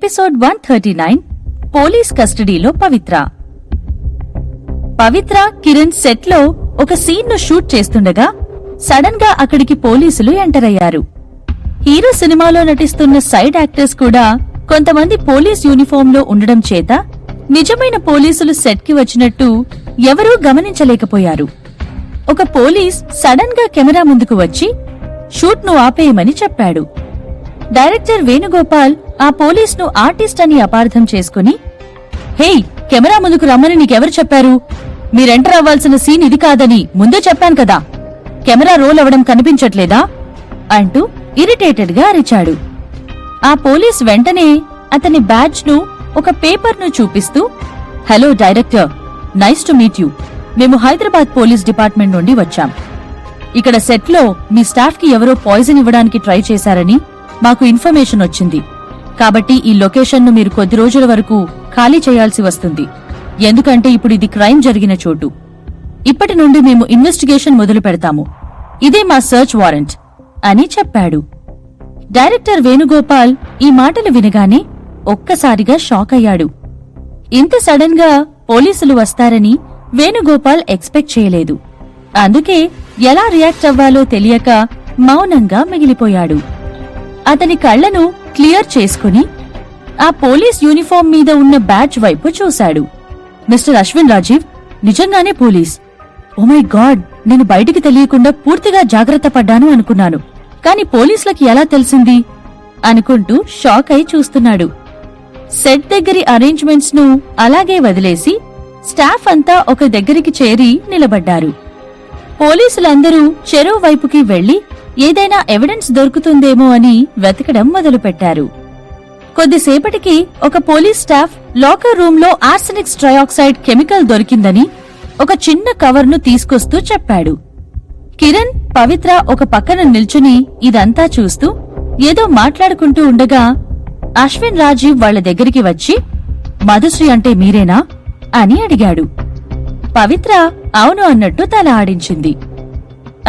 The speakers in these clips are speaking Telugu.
ఎపిసోడ్ 139 పోలీస్ కస్టడీలో పవిత్ర కిరణ్ సెట్ లో ఒక సీన్ ను షూట్ చేస్తుండగా సడన్ గా అక్కడికి పోలీసులు ఎంటర్ అయ్యారు. హీరో సినిమాలో నటిస్తున్న సైడ్ యాక్టర్స్ కూడా కొంతమంది పోలీస్ యూనిఫామ్ లో ఉండడం చేత నిజమైన పోలీసులు సెట్ కి వచ్చినట్టు ఎవరూ గమనించలేకపోయారు. ఒక పోలీస్ సడన్ గా కెమెరా ముందుకు వచ్చి షూట్ ను ఆపేయమని చెప్పాడు. డైరెక్టర్ వేణుగోపాల్ ఆ పోలీస్ ను ఆర్టిస్ట్ అని అపార్థం చేసుకుని, హేయ్, కెమెరా ముందుకు రమ్మని నీకెవరు చెప్పారు? మీరెంటర్ అవ్వాల్సిన సీన్ ఇది కాదని ముందే చెప్పాను కదా, కెమెరా రోల్ అవడం కనిపించట్లేదా అంటూ ఇరిటేటెడ్ గా అరిచాడు. ఆ పోలీస్ వెంటనే అతని బ్యాడ్జ్ ను ఒక పేపర్ ను చూపిస్తూ, hello director, nice to meet you. మేము హైదరాబాద్ పోలీస్ డిపార్ట్మెంట్ నుండి వచ్చాం. ఇక్కడ సెట్ లో మీ స్టాఫ్ కి ఎవరో పాయిజన్ ఇవ్వడానికి ట్రై చేశారని మాకు ఇన్ఫర్మేషన్ వచ్చింది. కాబట్టి ఈ లొకేషన్ ను మీరు కొద్ది రోజుల వరకు ఖాళీ చేయాల్సి వస్తుంది. ఎందుకంటే ఇప్పుడు ఇది క్రైమ్ జరిగిన చోటు. ఇప్పటి నుండి మేము ఇన్వెస్టిగేషన్ మొదలు పెడతాము. ఇదే మా సర్చ్ వారెంట్ అని చెప్పాడు. డైరెక్టర్ వేణుగోపాల్ ఈ మాటలు వినగానే ఒక్కసారిగా షాక్ అయ్యాడు. ఇంత సడన్ గా పోలీసులు వస్తారని వేణుగోపాల్ ఎక్స్పెక్ట్ చేయలేదు. అందుకే ఎలా రియాక్ట్ అవ్వాలో తెలియక మౌనంగా మిగిలిపోయాడు. అతని కళ్లను క్లియర్ చేసుకుని ఆ పోలీస్ యూనిఫామ్ మీద ఉన్న బ్యాడ్జ్ వైపు చూశాడు. మిస్టర్ అశ్విన్ రాజీవ్ నిజంగానే పోలీస్. ఓ మై గాడ్, నేను బయటికి తెలియకుండా పూర్తిగా జాగ్రత్త పడ్డాను అనుకున్నాను. కాని పోలీసులకి ఎలా తెలిసింది అనుకుంటూ షాక్ అయి చూస్తున్నాడు. సెట్ దగ్గరి అరేంజ్మెంట్స్ ను అలాగే వదిలేసి స్టాఫ్ అంతా ఒక దగ్గరికి చేరి నిలబడ్డారు. పోలీసులందరూ చెరువు వైపుకి వెళ్లి ఏదైనా ఎవిడెన్స్ దొరుకుతుందేమో అని వెతకడం మొదలుపెట్టారు. కొద్దిసేపటికి ఒక పోలీస్ స్టాఫ్ లాకర్ రూమ్ లో ఆర్సెనిక్ ట్రయాక్సైడ్ కెమికల్ దొరికిందని ఒక చిన్న కవర్ ను తీసుకొస్తూ చెప్పాడు. కిరణ్, పవిత్ర ఒక పక్కన నిల్చుని ఇదంతా చూస్తూ ఏదో మాట్లాడుకుంటూ ఉండగా అశ్విన్ రాజీవ్ వాళ్ల దగ్గరికి వచ్చి, మధుశ్రీ అంటే మీరేనా అని అడిగాడు. పవిత్ర అవును అన్నట్టు తల ఆడించింది.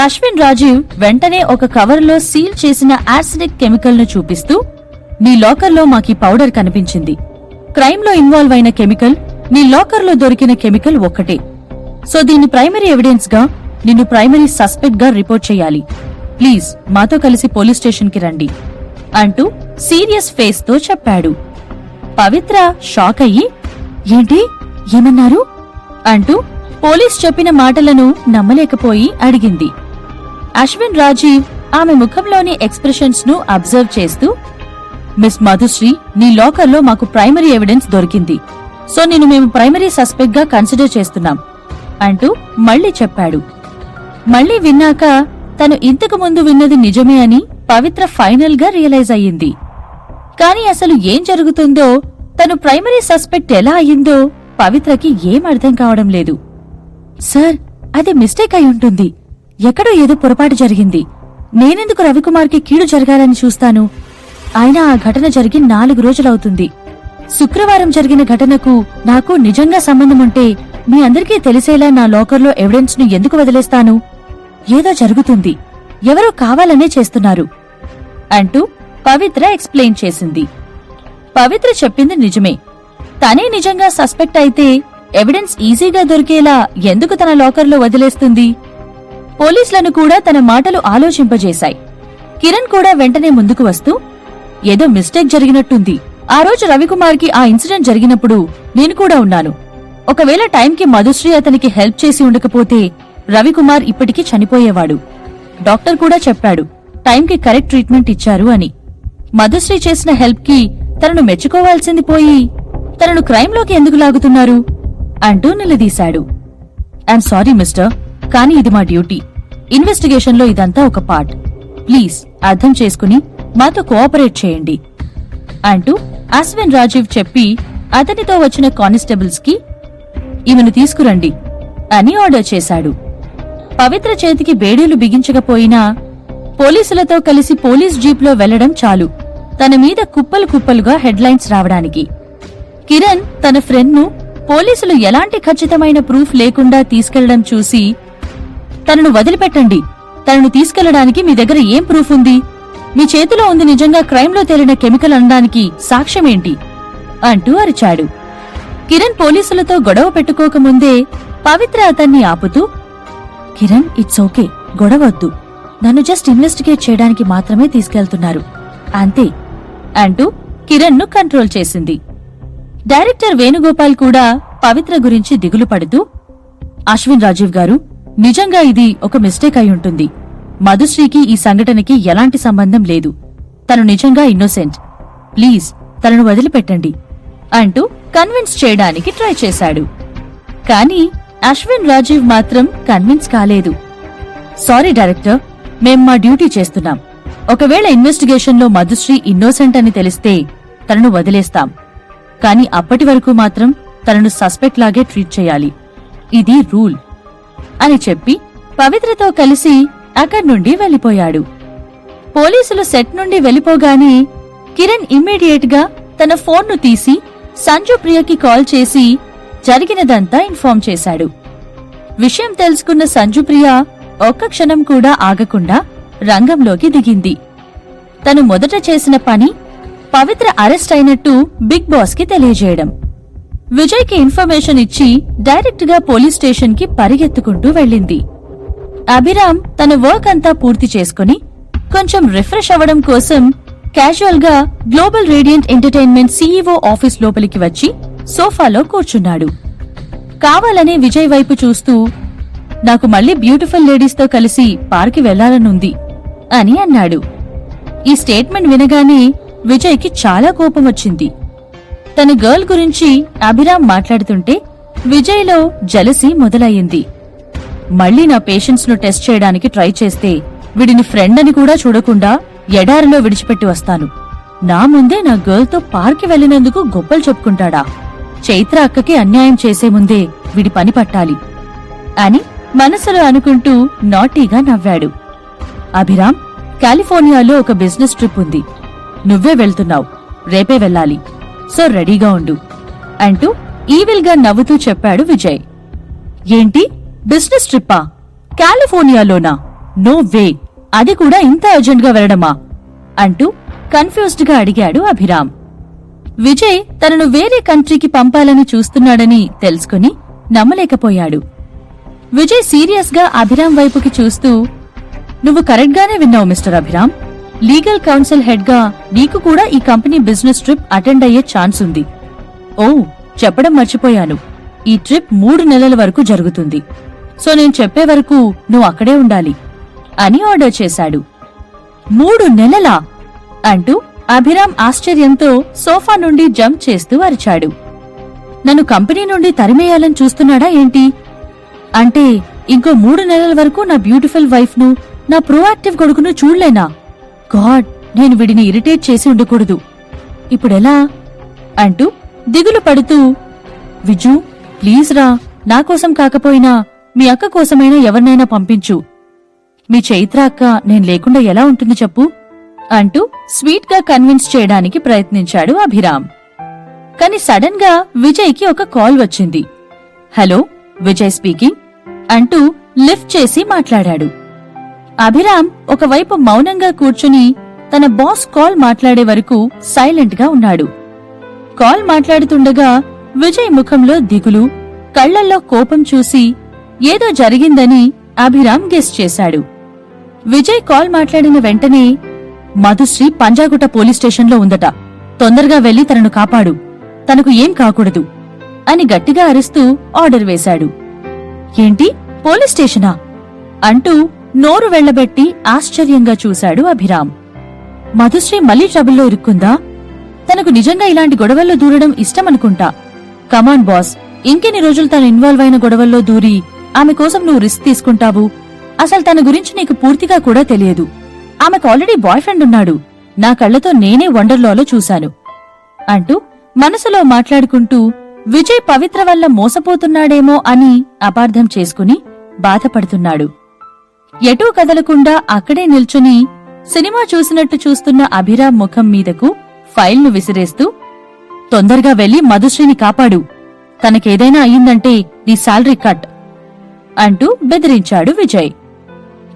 అశ్విన్ రాజీవ్ వెంటనే ఒక కవర్లో సీల్ చేసిన ఆర్సెనిక్ కెమికల్ ను చూపిస్తూ, నీ లాకర్లో మాకీ పౌడర్ కనిపించింది. క్రైమ్ లో ఇన్వాల్వ్ అయిన కెమికల్, నీ లాకర్లో దొరికిన కెమికల్ ఒక్కటే. సో దీన్ని ప్రైమరీ ఎవిడెన్స్ గా నిన్ను ప్రైమరీ సస్పెక్ట్ గా రిపోర్ట్ చేయాలి. ప్లీజ్ మాతో కలిసి పోలీస్ స్టేషన్ కి రండి అంటూ సీరియస్ ఫేస్ తో చెప్పాడు. పవిత్ర షాక్ అయ్యి, ఏంటి, ఏమన్నారు అంటూ పోలీస్ చెప్పిన మాటలను నమ్మలేకపోయి అడిగింది. అశ్విన్ రాజీవ్ ఆమె ముఖంలోని ఎక్స్ప్రెషన్స్ ను అబ్జర్వ్ చేస్తూ, మిస్ మధుశ్రీ, నీ లాకర్లో మాకు ప్రైమరీ ఎవిడెన్స్ దొరికింది. సో నిన్ను మేము ప్రైమరీ సస్పెక్ట్ గా కన్సిడర్ చేస్తున్నాం అంటూ మళ్లీ చెప్పాడు. మళ్లీ విన్నాక తను ఇంతకు ముందు విన్నది నిజమే అని పవిత్ర ఫైనల్ గా రియలైజ్ అయ్యింది. కాని అసలు ఏం జరుగుతుందో, తను ప్రైమరీ సస్పెక్ట్ ఎలా అయ్యిందో పవిత్రకి ఏం అర్థం కావడం లేదు. సార్, అది మిస్టేక్ అయి ఉంటుంది. ఎక్కడో ఏదో పొరపాటు జరిగింది. నేనెందుకు రవికుమార్కి కీడు జరగాలని చూస్తాను? ఆయన ఆ ఘటన జరిగి 4 రోజులవుతుంది. శుక్రవారం జరిగిన ఘటనకు నాకు నిజంగా సంబంధముంటే మీ అందరికీ తెలిసేలా నా లాకర్లో ఎవిడెన్స్ ను ఎందుకు వదిలేస్తాను? ఏదో జరుగుతుంది, ఎవరో కావాలనే చేస్తున్నారు అంటూ పవిత్ర ఎక్స్ప్లెయిన్ చేసింది. పవిత్ర చెప్పింది నిజమే. తనే నిజంగా సస్పెక్ట్ అయితే ఎవిడెన్స్ ఈజీగా దొరికేలా ఎందుకు తన లాకర్లో వదిలేస్తుంది? పోలీసులను కూడా తన మాటలు ఆలోచింపజేశాయి. కిరణ్ కూడా వెంటనే ముందుకు వస్తూ, ఏదో మిస్టేక్ జరిగినట్టుంది. ఆ రోజు రవికుమార్కి ఆ ఇన్సిడెంట్ జరిగినప్పుడు నేను కూడా ఉన్నాను. ఒకవేళ టైంకి మధుశ్రీ అతనికి హెల్ప్ చేసి ఉండకపోతే రవికుమార్ ఇప్పటికీ చనిపోయేవాడు. డాక్టర్ కూడా చెప్పాడు, టైంకి కరెక్ట్ ట్రీట్మెంట్ ఇచ్చారు అని. మధుశ్రీ చేసిన హెల్ప్ కి తనను మెచ్చుకోవాల్సింది పోయి తనను క్రైమ్లోకి ఎందుకు లాగుతున్నారు అంటూ నిలదీశాడు. ఐఎమ్ సారీ మిస్టర్, కానీ ఇది మా డ్యూటీ. ఇన్వెస్టిగేషన్లో ఇదంతా ఒక పార్ట్. ప్లీజ్ అర్థం చేసుకుని మాతో కోఆపరేట్ చేయండి అంటూ అశ్విన్ రాజీవ్ చెప్పి అతనితో వచ్చిన కానిస్టేబుల్స్ కి ఈమెను తీసుకురండి అని ఆర్డర్ చేశాడు. పవిత్ర చేతికి బేడీలు బిగించకపోయినా పోలీసులతో కలిసి పోలీస్ జీప్లో వెళ్లడం చాలు తన మీద కుప్పలు కుప్పలుగా హెడ్లైన్స్ రావడానికి. కిరణ్ తన ఫ్రెండ్ ను పోలీసులు ఎలాంటి ఖచ్చితమైన ప్రూఫ్ లేకుండా తీసుకెళ్లడం చూసి, తనను వదిలిపెట్టండి, తనను తీసుకెళ్లడానికి మీ దగ్గర ఏం ప్రూఫ్ ఉంది? మీ చేతిలో ఉంది నిజంగా క్రైమ్ లో తేలిన కెమికల్ అనడానికి సాక్ష్యమేంటి అంటూ అరిచాడు. కిరణ్ పోలీసులతో గొడవ పెట్టుకోకముందే పవిత్ర అతన్ని ఆపుతూ, కిరణ్, ఇట్స్ ఓకే, గొడవద్దు, నన్ను జస్ట్ ఇన్వెస్టిగేట్ చేయడానికి మాత్రమే తీసుకెళ్తున్నారు, అంతే అంటూ కిరణ్ ను కంట్రోల్ చేసింది. డైరెక్టర్ వేణుగోపాల్ కూడా పవిత్ర గురించి దిగులు పడుతూ, అశ్విన్ రాజీవ్ గారు, నిజంగా ఇది ఒక మిస్టేక్ అయి ఉంటుంది. మధుశ్రీకి ఈ సంఘటనకి ఎలాంటి సంబంధం లేదు. తను నిజంగా ఇన్నోసెంట్. ప్లీజ్ తనను వదిలిపెట్టండి అంటూ కన్విన్స్ చేయడానికి ట్రై చేశాడు. కానీ అశ్విన్ రాజీవ్ మాత్రం కన్విన్స్ కాలేదు. సారీ డైరెక్టర్, మేం మా డ్యూటీ చేస్తున్నాం. ఒకవేళ ఇన్వెస్టిగేషన్లో మధుశ్రీ ఇన్నోసెంట్ అని తెలిస్తే తనను వదిలేస్తాం. కాని అప్పటి వరకు మాత్రం తనను సస్పెక్ట్ లాగే ట్రీట్ చేయాలి. ఇది రూల్ అని చెప్పి పవిత్రతో కలిసి అక్కడి నుండి వెళ్లిపోయాడు. పోలీసులు సెట్ నుండి వెళ్లిపోగానే కిరణ్ ఇమ్మీడియట్ గా తన ఫోన్ను తీసి సంజు ప్రియకి కాల్ చేసి జరిగినదంతా ఇన్ఫార్మ్ చేశాడు. విషయం తెలుసుకున్న సంజు ప్రియ ఒక్క క్షణం కూడా ఆగకుండా రంగంలోకి దిగింది. తను మొదట చేసిన పని పవిత్ర అరెస్ట్ అయినట్టు బిగ్ బాస్ కి తెలియజేయడం. విజయ్ కి ఇన్ఫర్మేషన్ ఇచ్చి డైరెక్ట్ గా పోలీస్ స్టేషన్ కి పరిగెత్తుకుంటూ వెళ్ళింది. అభిరామ్ తన వర్క్ అంతా పూర్తి చేసుకుని కొంచెం రిఫ్రెష్ అవ్వడం కోసం క్యాజువల్ గా global radiant entertainment CEO office లోపలికి వచ్చి సోఫాలో కూర్చున్నాడు. కావాలనే విజయ్ వైపు చూస్తూ, నాకు మళ్లీ బ్యూటిఫుల్ లేడీస్ తో కలిసి పార్కి వెళ్లాలనుంది అని అన్నాడు. ఈ స్టేట్మెంట్ వినగానే విజయ్ కి చాలా కోపం వచ్చింది. తన గర్ల్ గురించి అభిరామ్ మాట్లాడుతుంటే విజయ్ లో జెలసీ మొదలయ్యింది. మళ్లీ నా పేషెన్స్ ను టెస్ట్ చేయడానికి ట్రై చేస్తే వీడిని ఫ్రెండ్ అని కూడా చూడకుండా ఎడారిలో విడిచిపెట్టి వస్తాను. నా ముందే నా గర్ల్ తో పార్కి వెళ్లినందుకు గొప్పలు చెప్పుకుంటాడా? చైత్ర అక్కకి అన్యాయం చేసే ముందే వీడి పని పట్టాలి అని మనసులో అనుకుంటూ నాటీగా నవ్వాడు. అభిరామ్, కాలిఫోర్నియాలో ఒక బిజినెస్ ట్రిప్ ఉంది. నువ్వే వెళ్తున్నావు, రేపే వెళ్ళాలి. సో రెడీగా ఉండు అంటూ ఈవిల్ గా నవ్వుతూ చెప్పాడు విజయ్. ఏంటి, బిజినెస్ ట్రిప్పా? కాలిఫోర్నియాలోనా? నో వే, అది కూడా ఇంత అర్జెంట్ గా వెళ్లడమా అంటూ కన్ఫ్యూజ్డ్ గా అడిగాడు అభిరామ్. విజయ్ తనను వేరే కంట్రీకి పంపాలని చూస్తున్నాడని తెలుసుకుని నమ్మలేకపోయాడు. విజయ్ సీరియస్ గా అభిరామ్ వైపుకి చూస్తూ, నువ్వు కరెక్ట్ గానే విన్నావు mister Abhiram. Legal council head గా నీకు కూడా ఈ కంపెనీ బిజినెస్ ట్రిప్ అటెండ్ అయ్యే ఛాన్స్ ఉంది. ఓ, చెప్పడం మర్చిపోయాను, ఈ ట్రిప్ 3 నెలల వరకు జరుగుతుంది. సో నేను చెప్పే వరకు నువ్వు అక్కడే ఉండాలి అని ఆర్డర్ చేశాడు. 3 నెలలా అంటూ అభిరామ్ ఆశ్చర్యంతో సోఫా నుండి జంప్ చేస్తూ అరిచాడు. నన్ను కంపెనీ నుండి తరిమేయాలని చూస్తున్నాడా ఏంటి? అంటే ఇంకో 3 నెలల వరకు నా బ్యూటిఫుల్ వైఫ్ ను, నా ప్రోయాక్టివ్ కొడుకును చూడలేనా? గాడ్, నేను వీడిని ఇరిటేట్ చేసి ఉండకూడదు. ఇప్పుడెలా అంటూ దిగులు పడుతూ, విజు ప్లీజ్ రా, నా కోసం కాకపోయినా మీ అక్క కోసమైనా ఎవరినైనా పంపించు. మీ చైత్ర అక్క నేను లేకుండా ఎలా ఉంటుంది చెప్పు అంటూ స్వీట్ గా కన్విన్స్ చేయడానికి ప్రయత్నించాడు అభిరామ్. కాని సడన్ గా విజయ్ కి ఒక కాల్ వచ్చింది. హలో, విజయ్ స్పీకింగ్ అంటూ లిఫ్ట్ చేసి మాట్లాడాడు. అభిరామ్ ఒకవైపు మౌనంగా కూర్చుని తన బాస్ కాల్ మాట్లాడే వరకు సైలెంట్ గా ఉన్నాడు. కాల్ మాట్లాడుతుండగా విజయ్ ముఖంలో దిగులు, కళ్లల్లో కోపం చూసి ఏదో జరిగిందని అభిరామ్ గెస్ చేశాడు. విజయ్ కాల్ మాట్లాడిన వెంటనే, మధుశ్రీ పంజాగుట్ట పోలీస్ స్టేషన్లో ఉందట, తొందరగా వెళ్లి తనను కాపాడు, తనకు ఏం కాకూడదు అని గట్టిగా అరుస్తూ ఆర్డర్ వేశాడు. ఏంటి, పోలీస్ స్టేషనా అంటూ నోరు వెళ్లబెట్టి ఆశ్చర్యంగా చూశాడు అభిరామ్. మధుశ్రీ మళ్లీ ట్రబుల్లో ఇరుక్కుందా? తనకు నిజంగా ఇలాంటి గొడవల్లో దూరడం ఇష్టమనుకుంటా. కమాన్ బాస్, ఇంకెన్ని రోజులు తను ఇన్వాల్వ్ అయిన గొడవల్లో దూరి ఆమె కోసం నువ్వు రిస్క్ తీసుకుంటావు? అసలు తన గురించి నీకు పూర్తిగా కూడా తెలియదు. ఆమెకు ఆల్రెడీ బాయ్ ఫ్రెండ్ ఉన్నాడు, నా కళ్లతో నేనే వండర్లాలో చూశాను అంటూ మనసులో మాట్లాడుకుంటూ విజయ్ పవిత్ర వల్ల మోసపోతున్నాడేమో అని అపార్థం చేసుకుని బాధపడుతున్నాడు. ఎటూ కదలకుండా అక్కడే నిల్చుని సినిమా చూసినట్టు చూస్తున్న అభిరామ్ ముఖం మీదకు ఫైల్ను విసిరేస్తూ, తొందరగా వెళ్లి మధుశ్రీని కాపాడు, తనకేదైనా అయ్యిందంటే నీ శాలరీ కట్ అంటూ బెదిరించాడు విజయ్.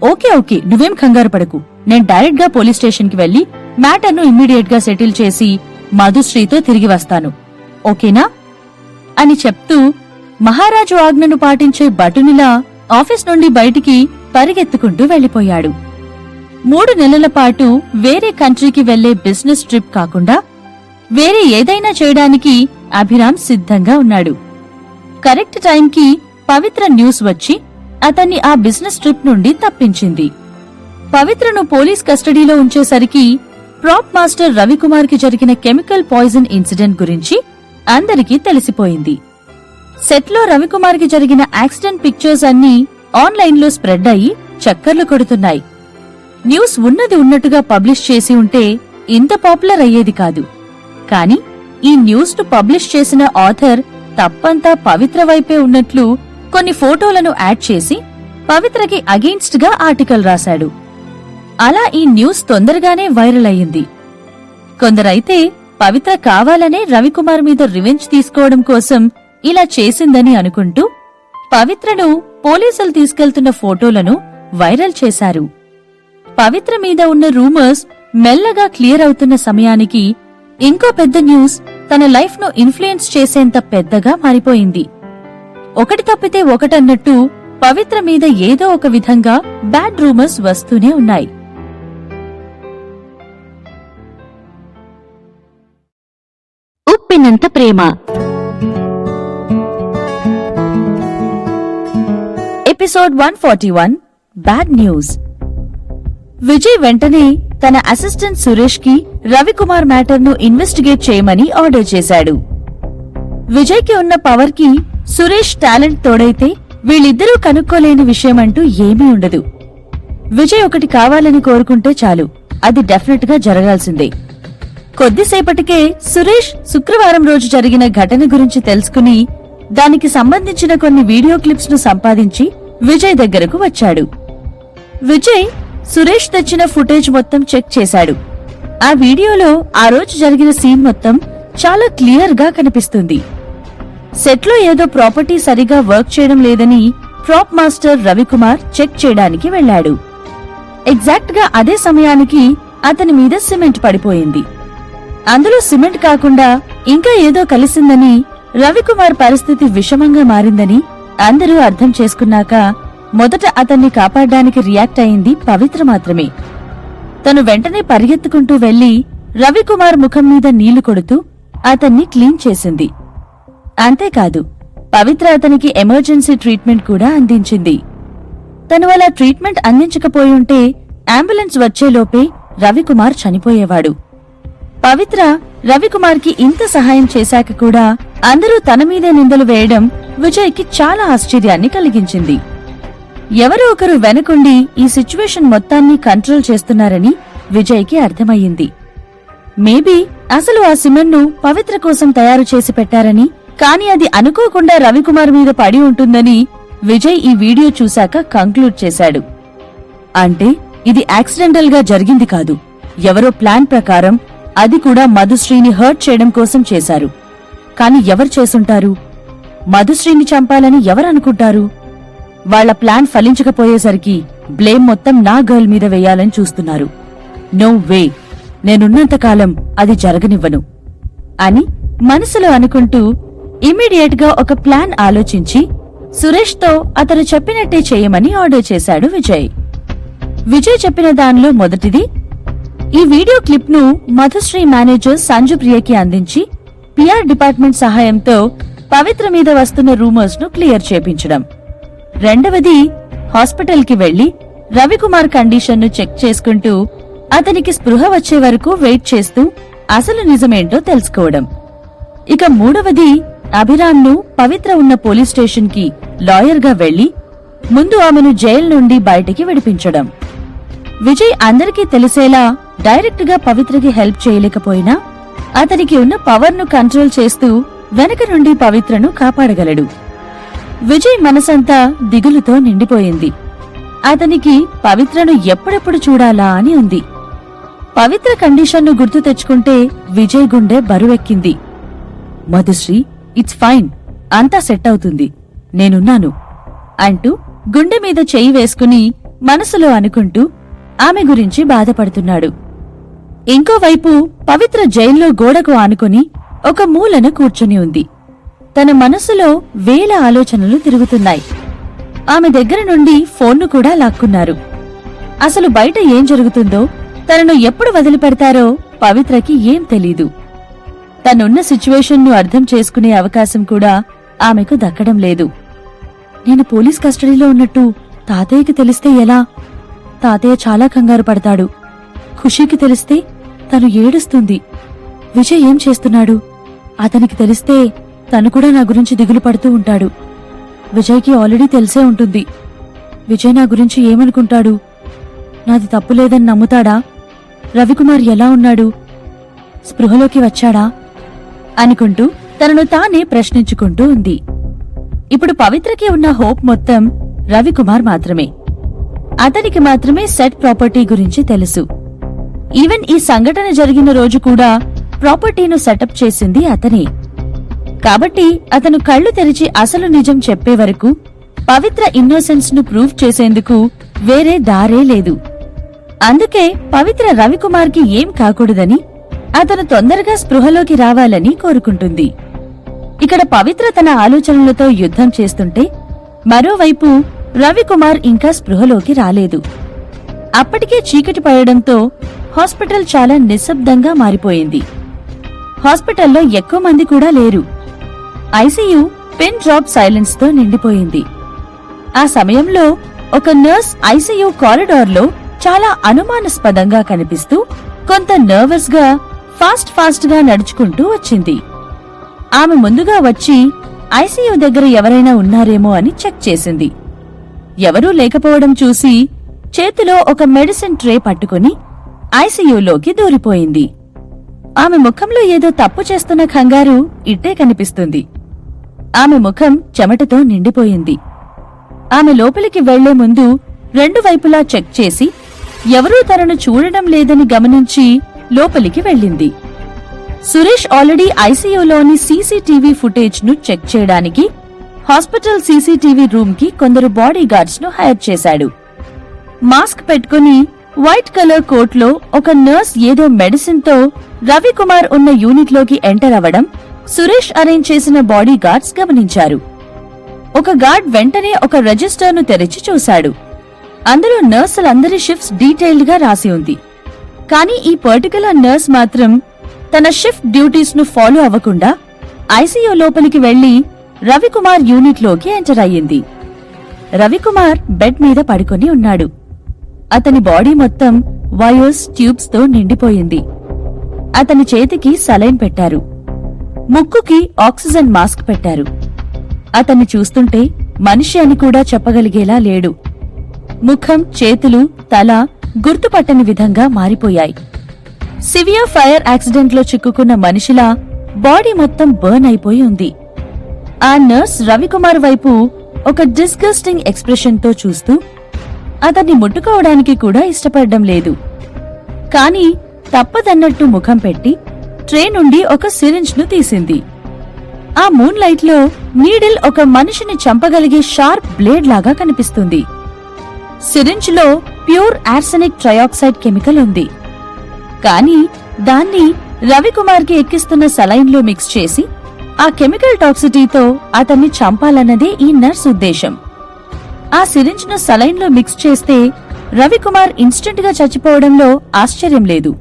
ఓకే ఓకే, నువ్వేం కంగారు పడకు, నేను డైరెక్ట్ గా పోలీస్ స్టేషన్ కి వెళ్లి మ్యాటర్ను ఇమ్మీడియట్ గా సెటిల్ చేసి మధుశ్రీతో తిరిగి వస్తాను. ఓకేనా అని చెప్తూ మహారాజు ఆజ్ఞను పాటించే భటునిలా ఆఫీస్ నుండి బయటికి పరిగెత్తుకుంటూ వెళ్లిపోయాడు. 3 నెలల పాటు వేరే కంట్రీకి వెళ్లే బిజినెస్ ట్రిప్ కాకుండా వేరే ఏదైనా చేయడానికి అభిరామ్ సిద్ధంగా ఉన్నాడు. కరెక్ట్ టైంకి పవిత్ర న్యూస్ వచ్చి అతన్ని ఆ బిజినెస్ ట్రిప్ నుండి తప్పించింది. పవిత్రను పోలీస్ కస్టడీలో ఉంచేసరికి ప్రాప్ మాస్టర్ రవికుమార్ కి జరిగిన కెమికల్ పాయిజన్ ఇన్సిడెంట్ గురించి అందరికీ తెలిసిపోయింది. సెట్లో రవికుమార్ కి జరిగిన యాక్సిడెంట్ పిక్చర్స్ అన్నీ ఆన్లైన్లో స్ప్రెడ్ అయ్యి చక్కర్లు కొడుతున్నాయి. న్యూస్ ఉన్నది ఉన్నట్టుగా పబ్లిష్ చేసి ఉంటే ఇంత పాపులర్ అయ్యేది కాదు. కాని ఈ న్యూస్ ను పబ్లిష్ చేసిన ఆథర్ తప్పంతా పవిత్ర వైపే ఉన్నట్లు కొన్ని ఫోటోలను యాడ్ చేసి పవిత్రకి అగెయిన్స్ట్ గా ఆర్టికల్ రాశాడు. అలా ఈ న్యూస్ తొందరగానే వైరల్ అయ్యింది. కొందరైతే పవిత్ర కావాలనే రవికుమార్ మీద రివెంజ్ తీసుకోవడం కోసం ఇలా చేసిందని అనుకుంటూ పవిత్రను పోలీసులు తీసుకెళ్తున్న ఫోటోలను వైరల్ చేశారు. పవిత్ర మీద ఉన్న రూమర్స్ మెల్లగా క్లియర్ అవుతున్న సమయానికి ఇంకో పెద్ద న్యూస్ తన లైఫ్ ను ఇన్ఫ్లుయెన్స్ చేసేంత పెద్దగా మారిపోయింది. ఒకటి తప్పితే ఒకటన్నట్టు పవిత్ర మీద ఏదో ఒక విధంగా బ్యాడ్ రూమర్స్ వస్తూనే ఉన్నాయి. ఉప్పినంత ప్రేమ ఎపిసోడ్ 141 బ్యాడ్ న్యూస్. విజయ్ వెంటనే తన అసిస్టెంట్ సురేష్ కి రవికుమార్ మ్యాటర్ ను ఇన్వెస్టిగేట్ చేయమని ఆర్డర్ చేశాడు. విజయ్ కి ఉన్న పవర్ కి సురేష్ టాలెంట్ తోడైతే వీళ్ళిద్దరూ కనుక్కోలేని విషయమంటూ ఏమీ ఉండదు. విజయ్ ఒకటి కావాలని కోరుకుంటే చాలు, అది డెఫినెట్ గా జరగాల్సిందే. కొద్దిసేపటికే సురేష్ శుక్రవారం రోజు జరిగిన ఘటన గురించి తెలుసుకుని దానికి సంబంధించిన కొన్ని వీడియో క్లిప్స్ ను సంపాదించి విజయ్ దగ్గరకు వచ్చాడు. విజయ్ సురేష్ తెచ్చిన ఫుటేజ్ మొత్తం చెక్ చేశాడు. ఆ వీడియోలో ఆ రోజు జరిగిన సీన్ మొత్తం చాలా క్లియర్ గా కనిపిస్తుంది. సెట్లో ఏదో ప్రాపర్టీ సరిగా వర్క్ చేయడం లేదని ప్రాప్ మాస్టర్ రవికుమార్ చెక్ చేయడానికి వెళ్లాడు. ఎగ్జాక్ట్ గా అదే సమయానికి అతని మీద సిమెంట్ పడిపోయింది. అందులో సిమెంట్ కాకుండా ఇంకా ఏదో కలిసిందని, రవికుమార్ పరిస్థితి విషమంగా మారిందని అందరూ అర్థం చేసుకున్నాక మొదట అతన్ని కాపాడడానికి రియాక్ట్ అయింది పవిత్ర మాత్రమే. తను వెంటనే పరిగెత్తుకుంటూ వెళ్లి రవికుమార్ ముఖం మీద నీళ్లు కొడుతూ అతన్ని క్లీన్ చేసింది. అంతేకాదు, పవిత్ర అతనికి ఎమర్జెన్సీ ట్రీట్మెంట్ కూడా అందించింది. తను అలా ట్రీట్మెంట్ అందించకపోయుంటే అంబులెన్స్ వచ్చేలోపే రవికుమార్ చనిపోయేవాడు. పవిత్ర రవికుమార్ కి ఇంత సహాయం చేశాక కూడా అందరూ తన మీదే నిందలు వేయడం విజయ్ కి చాలా ఆశ్చర్యాన్ని కలిగించింది. ఎవరో ఒకరు వెనకుండి ఈ సిచ్యువేషన్ మొత్తాన్ని కంట్రోల్ చేస్తున్నారని విజయ్ కి అర్థమయ్యింది. మేబీ అసలు ఆ సిమెంట్ ను పవిత్ర కోసం తయారు చేసి పెట్టారని, కాని అది అనుకోకుండా రవికుమార్ మీద పడి ఉంటుందని విజయ్ ఈ వీడియో చూశాక కంక్లూడ్ చేశాడు. అంటే ఇది యాక్సిడెంటల్ గా జరిగింది కాదు, ఎవరో ప్లాన్ ప్రకారం, అది కూడా మధుశ్రీని హర్ట్ చేయడం కోసం చేశారు. కాని ఎవరు చేసుంటారు? మధుశ్రీని చంపాలని ఎవరనుకుంటారు? వాళ్ల ప్లాన్ ఫలించకపోయేసరికి బ్లేమ్ మొత్తం నా గర్ల్ మీద వేయాలని చూస్తున్నారు. నో వే, నేనున్నంతకాలం అది జరగనివ్వను అని మనసులో అనుకుంటూ ఇమ్మీడియట్ గా ఒక ప్లాన్ ఆలోచించి సురేష్ తో అతను చెప్పినట్టే చేయమని ఆర్డర్ చేశాడు విజయ్. విజయ్ చెప్పిన దానిలో మొదటిది, ఈ వీడియో క్లిప్ ను మధుశ్రీ మేనేజర్ సంజు ప్రియకి అందించి పిఆర్ డిపార్ట్మెంట్ సహాయంతో పవిత్ర మీద వస్తున్న రూమర్స్ ను క్లియర్ చేపించడం. రెండవది, హాస్పిటల్ కి వెళ్లి రవికుమార్ కండిషన్ ను చెక్ చేసుకుంటూ అతనికి స్పృహ వచ్చే వరకు వెయిట్ చేస్తూ అసలు నిజమేంటో తెలుసుకోవడం. ఇక మూడవది, అభిరామ్ ను పవిత్ర ఉన్న పోలీస్ స్టేషన్ కి లాయర్ గా వెళ్లి ముందు ఆమెను జైలు నుండి బయటికి విడిపించడం. విజయ్ అందరికీ తెలిసేలా డైరెక్ట్ గా పవిత్రకి హెల్ప్ చేయలేకపోయినా అతనికి ఉన్న పవర్ ను కంట్రోల్ చేస్తూ వెనక నుండి పవిత్రను కాపాడగలడు. విజయ్ మనసంతా దిగులుతో నిండిపోయింది. అతనికి పవిత్రను ఎప్పుడెప్పుడు చూడాలా అని ఉంది. పవిత్ర కండిషన్ను గుర్తు తెచ్చుకుంటే విజయ్ గుండె బరువెక్కింది. మధుశ్రీ, ఇట్స్ ఫైన్, అంతా సెట్ అవుతుంది, నేనున్నాను అంటూ గుండె మీద చెయ్యి వేసుకుని మనసులో అనుకుంటూ ఆమె గురించి బాధపడుతున్నాడు. ఇంకోవైపు పవిత్ర జైల్లో గోడకు ఆనుకుని ఒక మూలన కూర్చుని ఉంది. తన మనసులో వేల ఆలోచనలు తిరుగుతున్నాయి. ఆమె దగ్గర నుండి ఫోన్ను కూడా లాక్కున్నారు. అసలు బయట ఏం జరుగుతుందో, తనను ఎప్పుడు వదిలిపెడతారో పవిత్రకి ఏం తెలీదు. తనున్న సిచ్యువేషన్ను అర్థం చేసుకునే అవకాశం కూడా ఆమెకు దక్కడం లేదు. నేను పోలీస్ కస్టడీలో ఉన్నట్టు తాతయ్యకి తెలిస్తే ఎలా? తాతయ్య చాలా కంగారు పడతాడు. ఖుషీకి తెలిస్తే తను ఏడుస్తుంది. విజయ్ ఏం చేస్తున్నాడు? అతనికి తెలిస్తే తను కూడా నా గురించి దిగులు పడుతూ ఉంటాడు. విజయ్కి ఆల్రెడీ తెలిసే ఉంటుంది. విజయ్ నా గురించి ఏమనుకుంటాడు? నాది తప్పు లేదని నమ్ముతాడా? రవికుమార్ ఎలా ఉన్నాడు? స్పృహలోకి వచ్చాడా? అనుకుంటూ తనను తానే ప్రశ్నించుకుంటూ ఉంది. ఇప్పుడు పవిత్రకి ఉన్న హోప్ మొత్తం రవికుమార్ మాత్రమే. అతనికి మాత్రమే సెట్ ప్రాపర్టీ గురించి తెలుసు. ఈవెన్ ఈ సంఘటన జరిగిన రోజు కూడా ప్రాపర్టీను సెటప్ చేసింది అతనే. కాబట్టి అతను కళ్లు తెరిచి అసలు నిజం చెప్పే వరకు పవిత్ర ఇన్నోసెన్స్ ను ప్రూవ్ చేసేందుకు వేరే దారే లేదు. అందుకే పవిత్ర రవికుమార్కి ఏం కాకూడదని, అతను తొందరగా స్పృహలోకి రావాలని కోరుకుంటుంది. ఇక్కడ పవిత్ర తన ఆలోచనలతో యుద్ధం చేస్తుంటే మరోవైపు రవికుమార్ ఇంకా స్పృహలోకి రాలేదు. అప్పటికే చీకటి పడడంతో హాస్పిటల్ చాలా నిశ్శబ్దంగా మారిపోయింది. హాస్పిటల్లో ఎక్కువ మంది కూడా లేరు. ఐసీయూ పిన్ డ్రాప్ సైలెన్స్ తో నిండిపోయింది. ఆ సమయంలో ఒక నర్స్ ఐసీయూ కారిడార్లో చాలా అనుమానాస్పదంగా కనిపిస్తూ కొంత నర్వస్ గా ఫాస్ట్ గా నడుచుకుంటూ వచ్చింది. ఆమె ముందుగా వచ్చి ఐసీయూ దగ్గర ఎవరైనా ఉన్నారేమో అని చెక్ చేసింది. ఎవరూ లేకపోవడం చూసి చేతిలో ఒక మెడిసిన్ ట్రే పట్టుకుని ఐసీయూలోకి దూరిపోయింది. ఆమె ముఖంలో ఏదో తప్పు చేస్తున్న కంగారు ఇట్టే కనిపిస్తుంది. ఆమె ముఖం చెమటతో నిండిపోయింది. ఆమె లోపలికి వెళ్లే ముందు రెండు వైపులా చెక్ చేసి ఎవరూ తనను చూడడం లేదని గమనించి లోపలికి వెళ్ళింది. సురేష్ ఆల్రెడీ ఐసీయూలోని సీసీటీవీ ఫుటేజ్ ను చెక్ చేయడానికి హాస్పిటల్ సీసీటీవీ రూమ్ కి కొందరు బాడీ గార్డ్స్ ను హైర్ చేశాడు. మాస్క్ పెట్టుకుని వైట్ కలర్ కోట్ లో ఒక నర్స్ ఏదో మెడిసిన్ తో రవికుమార్ ఉన్న యూనిట్ లోకి ఎంటర్ అవ్వడం సురేష్ అరేంజ్ చేసిన బాడీ గార్డ్స్ గమనించారు. ఒక గార్డ్ వెంటనే ఒక రిజిస్టర్ ను తెరిచి చూశాడు. అందులో నర్సులందరి షిఫ్ట్స్ డీటెయిల్డ్ గా రాసి ఉంది. కానీ ఈ పర్టికులర్ నర్స్ మాత్రం తన షిఫ్ట్ డ్యూటీస్ ను ఫాలో అవ్వకుండా ఐసీయూ లోపలికి వెళ్లి రవికుమార్ యూనిట్ లోకి ఎంటర్ అయ్యింది. రవికుమార్ బెడ్ మీద పడుకొని ఉన్నాడు. అతని బాడీ మొత్తం వైర్స్, ట్యూబ్స్ తో నిండిపోయింది. అతని చేతికి సలైన్ పెట్టారు. ముక్కుకి ఆక్సిజన్ మాస్క్ పెట్టారు. అతన్ని చూస్తుంటే మనిషి అని కూడా చెప్పగలిగేలా లేడు. ముఖం, చేతులు, తల గుర్తుపట్టని విధంగా మారిపోయాయి. సివియర్ ఫైర్ యాక్సిడెంట్ లో చిక్కుకున్న మనిషిలా బాడీ మొత్తం బర్న్ అయిపోయి ఉంది. ఆ నర్స్ రవికుమార్ వైపు ఒక డిస్గస్టింగ్ ఎక్స్ప్రెషన్ తో చూస్తూ అతన్ని ముట్టుకోవడానికి కూడా ఇష్టపడడం లేదు. కాని తప్పదన్నట్టు ముఖం పెట్టి ట్రే నుండి ఒక సిరింజ్ ను తీసింది. ఆ మూన్ లైట్ లో నీడిల్ ఒక మనిషిని చంపగలిగే షార్ప్ బ్లేడ్ లాగా కనిపిస్తుంది. సిరింజ్ లో ప్యూర్ ఆర్సెనిక్ ట్రయాక్సైడ్ కెమికల్ ఉంది. కానీ దాన్ని రవికుమార్ కి ఎక్కిస్తున్న సలైన్ లో మిక్స్ చేసి ఆ కెమికల్ టాక్సిటీతో అతన్ని చంపాలన్నదే ఈ నర్స్ ఉద్దేశం. ఆ సిరింజ్ ను సలైన్ లో మిక్స్ చేస్తే రవికుమార్ ఇన్స్టెంట్ గా చచ్చిపోవడంలో ఆశ్చర్యం లేదు.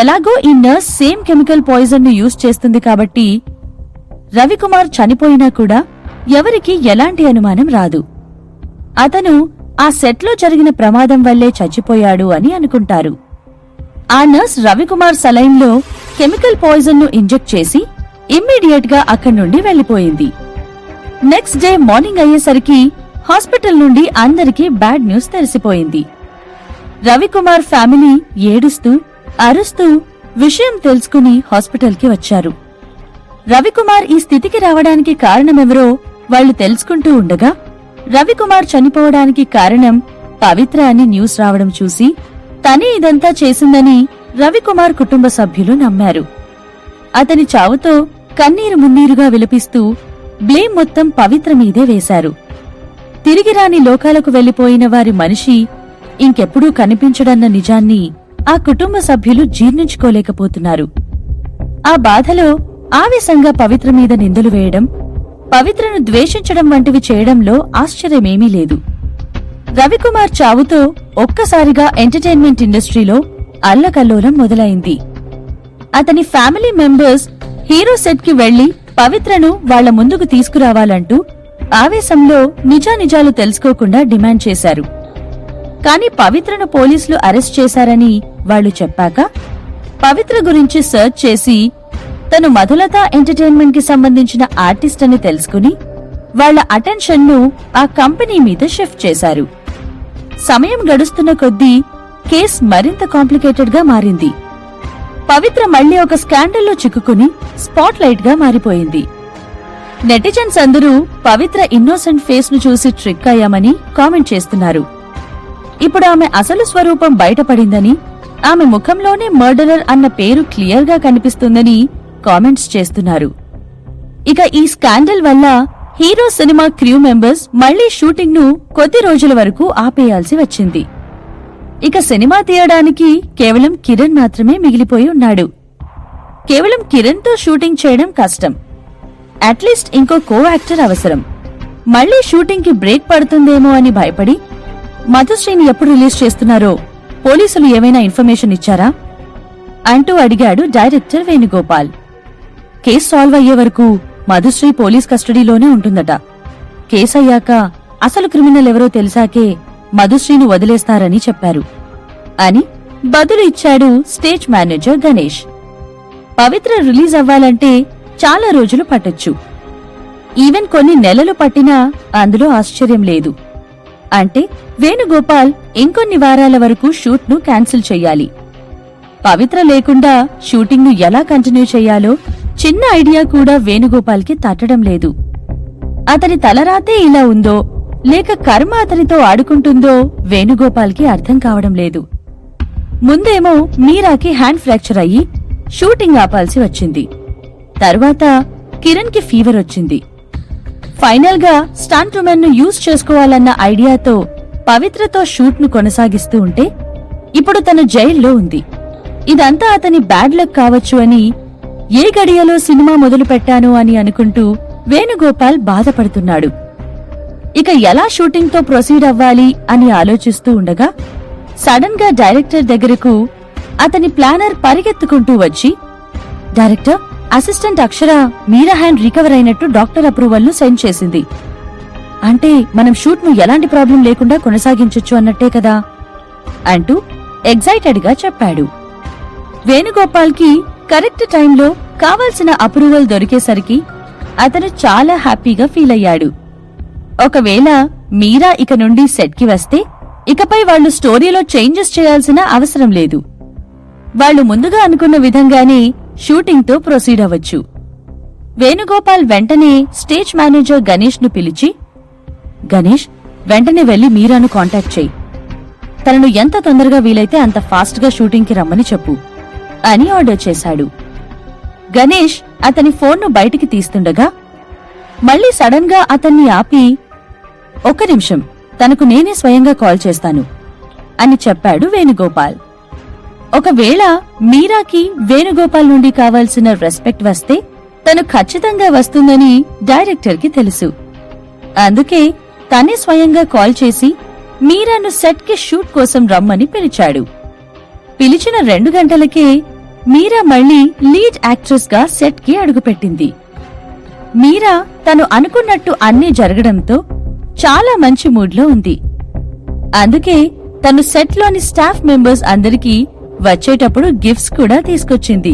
ఎలాగో ఈ నర్స్ సేమ్ కెమికల్ పాయిజన్ ను యూజ్ చేస్తుంది కాబట్టి రవికుమార్ చనిపోయినా కూడా ఎవరికీ ఎలాంటి అనుమానం రాదు. అతను ఆ సెట్లో జరిగిన ప్రమాదం వల్లే చచ్చిపోయాడు అని అనుకుంటారు. ఆ నర్స్ రవికుమార్ సలైన్ లో కెమికల్ పాయిజన్ ను ఇంజెక్ట్ చేసి ఇమ్మీడియట్ గా అక్కడి నుండి వెళ్లిపోయింది. నెక్స్ట్ డే మార్నింగ్ అయ్యేసరికి హాస్పిటల్ నుండి అందరికీ బ్యాడ్ న్యూస్ తెలిసిపోయింది. రవికుమార్ ఫ్యామిలీ ఏడుస్తూ, అరుస్తూ విషయం తెలుసుకుని హాస్పిటల్ కి వచ్చారు. రవికుమార్ ఈ స్థితికి రావడానికి కారణమెవరో వాళ్లు తెలుసుకుంటూ ఉండగా రవికుమార్ చనిపోవడానికి కారణం పవిత్ర అని న్యూస్ రావడం చూసి తనే ఇదంతా చేసిందని రవికుమార్ కుటుంబ సభ్యులు నమ్మారు. అతని చావుతో కన్నీరు మున్నీరుగా విలపిస్తూ బ్లేమ్ మొత్తం పవిత్ర మీదే వేశారు. తిరిగిరాని లోకాలకు వెళ్లిపోయిన వారి మనిషి ఇంకెప్పుడూ కనిపించడన్న నిజాన్ని ఆ కుటుంబ సభ్యులు జీర్ణించుకోలేకపోతున్నారు. ఆ బాధలో ఆవేశంగా పవిత్ర మీద నిందలు వేయడం, పవిత్రను ద్వేషించడం వంటివి చేయడంలో ఆశ్చర్యమేమీ లేదు. రవికుమార్ చావుతో ఒక్కసారిగా ఎంటర్టైన్మెంట్ ఇండస్ట్రీలో అల్లకల్లోలం మొదలైంది. అతని ఫ్యామిలీ మెంబర్స్ హీరో సెట్ కి వెళ్లి పవిత్రను వాళ్ల ముందుకు తీసుకురావాలంటూ ఆవేశంలో నిజానిజాలు తెలుసుకోకుండా డిమాండ్ చేశారు. కాని పవిత్రను పోలీసులు అరెస్ట్ చేశారని వాళ్లు చెప్పాక పవిత్ర గురించి సర్చ్ చేసి తను మధులత ఎంటర్టైన్మెంట్ కి సంబంధించిన ఆర్టిస్ట్ అని తెలుసుకుని వాళ్ల అటెన్షన్ ను ఆ కంపెనీ మీద షిఫ్ట్ చేశారు. సమయం గడుస్తున్న కొద్దీ కేస్ మరింత కాంప్లికేటెడ్ గా మారింది. పవిత్ర మళ్లీ ఒక స్కాండల్లో చిక్కుకుని స్పాట్ లైట్ గా మారిపోయింది. నెటిజన్స్ అందరూ పవిత్ర ఇన్నోసెంట్ ఫేస్ ను చూసి ట్రిక్ అయ్యామని కామెంట్ చేస్తున్నారు. ఇప్పుడు ఆమె అసలు స్వరూపం బయటపడిందని, ఆమె ముఖంలోనే మర్డరర్ అన్న పేరు క్లియర్ గా కనిపిస్తుందని కామెంట్స్ చేస్తున్నారు. ఇక ఈ స్కాండల్ వల్ల హీరో సినిమా క్రూ మెంబర్స్ మళ్లీ షూటింగ్ ను కొద్ది రోజుల వరకు ఆపేయాల్సి వచ్చింది. ఇక సినిమా తీయడానికి కేవలం కిరణ్ మాత్రమే మిగిలిపోయి ఉన్నాడు. కేవలం కిరణ్ తో షూటింగ్ చేయడం కష్టం. అట్లీస్ట్ ఇంకో కో యాక్టర్ అవసరం. మళ్లీ షూటింగ్ కి బ్రేక్ పడుతుందేమో అని భయపడి మధుశ్రీని ఎప్పుడు రిలీజ్ చేస్తున్నారో పోలీసులు ఏమైనా ఇన్ఫర్మేషన్ ఇచ్చారా అంటూ అడిగాడు డైరెక్టర్ వేణుగోపాల్. కేసు సాల్వ్ అయ్యే వరకు మధుశ్రీ పోలీస్ కస్టడీలోనే ఉంటుందట. కేసు అయ్యాక అసలు క్రిమినల్ ఎవరో తెలిసాకే మధుశ్రీని వదిలేస్తారని చెప్పారు అని బదులు ఇచ్చాడు స్టేజ్ మేనేజర్ గణేష్. పవిత్ర రిలీజ్ అవ్వాలంటే చాలా రోజులు పట్టొచ్చు. ఈవెన్ కొన్ని నెలలు పట్టినా అందులో ఆశ్చర్యం లేదు. అంటే వేణుగోపాల్ ఇంకొన్ని వారాల వరకు షూట్ ను క్యాన్సిల్ చెయ్యాలి. పవిత్ర లేకుండా షూటింగ్ ను ఎలా కంటిన్యూ చెయ్యాలో చిన్న ఐడియా కూడా వేణుగోపాల్ కి తట్టడం లేదు. అతని తలరాతే ఇలా ఉందో లేక కర్మ అతనితో ఆడుకుంటుందో వేణుగోపాల్ కి అర్థం కావడం లేదు. ముందేమో మీరాకి హ్యాండ్ ఫ్రాక్చర్ అయ్యి షూటింగ్ ఆపాల్సి వచ్చింది. తర్వాత కిరణ్ కి ఫీవర్ వచ్చింది. ఫైనల్ గా స్టంట్ ఉమెన్ ను యూజ్ చేసుకోవాలన్న ఐడియాతో పవిత్రతో షూట్ ను కొనసాగిస్తూ ఉంటే ఇప్పుడు తను జైల్లో ఉంది. ఇదంతా అతని బ్యాడ్ లక్ కావచ్చు అని, ఏ గడియలో సినిమా మొదలు పెట్టాను అని అనుకుంటూ వేణుగోపాల్ బాధపడుతున్నాడు. ఇక ఎలా షూటింగ్ తో ప్రొసీడ్ అవ్వాలి అని ఆలోచిస్తూ ఉండగా సడన్ గా డైరెక్టర్ దగ్గరకు అతని ప్లానర్ పరిగెత్తుకుంటూ వచ్చి, డైరెక్టర్, అసిస్టెంట్ అక్షర మీరా హ్యాండ్ రికవర్ అయినట్టు డాక్టర్ అప్రూవల్ ను సెండ్ చేసింది. అంటే మనం షూట్ ను ఎలాంటి ప్రాబ్లం లేకుండా కొనసాగించొచ్చు అన్నట్టే కదా అంటూ ఎగ్జైటెడ్ గా చెప్పాడు. వేణుగోపాల్ కి కరెక్ట్ టైంలో కావాల్సిన అప్రూవల్ దొరికేసరికి అతను చాలా హ్యాపీగా ఫీల్ అయ్యాడు. ఒకవేళ మీరా ఇక నుండి సెట్ కి వస్తే ఇకపై వాళ్లు స్టోరీలో చేంజెస్ చేయాల్సిన అవసరం లేదు. వాళ్లు ముందుగా అనుకున్న విధంగానే షూటింగ్ తో ప్రొసీడ్ అవ్వచ్చు. వేణుగోపాల్ వెంటనే స్టేజ్ మేనేజర్ గణేష్ ను పిలిచి, గణేష్, వెంటనే వెళ్లి మీరాను కాంటాక్ట్ చేయి. తనను ఎంత తొందరగా వీలైతే అంత ఫాస్ట్ గా షూటింగ్ కి రమ్మని చెప్పు అని ఆర్డర్ చేశాడు. గణేష్ అతని ఫోన్ను బయటికి తీస్తుండగా మళ్లీ సడన్ గా అతన్ని ఆపి, ఒక్క నిమిషం, తనకు నేనే స్వయంగా కాల్ చేస్తాను అని చెప్పాడు వేణుగోపాల్. ఒకవేళ మీరాకి వేణుగోపాల్ నుండి కావాల్సిన రెస్పెక్ట్ వస్తే తను ఖచ్చితంగా వస్తుందని డైరెక్టర్ కి తెలుసు. అందుకే తనే స్వయంగా కాల్ చేసి మీరాను సెట్ కి షూట్ కోసం రమ్మని పిలిచాడు. పిలిచిన 2 గంటలకే మీరా మళ్లీ లీడ్ యాక్ట్రెస్ గా సెట్ కి అడుగుపెట్టింది. మీరా తను అనుకున్నట్టు అన్నీ జరగడంతో చాలా మంచి మూడ్ లో ఉంది. అందుకే తను సెట్ లోని స్టాఫ్ మెంబర్స్ అందరికీ వచ్చేటప్పుడు గిఫ్ట్స్ కూడా తీసుకొచ్చింది.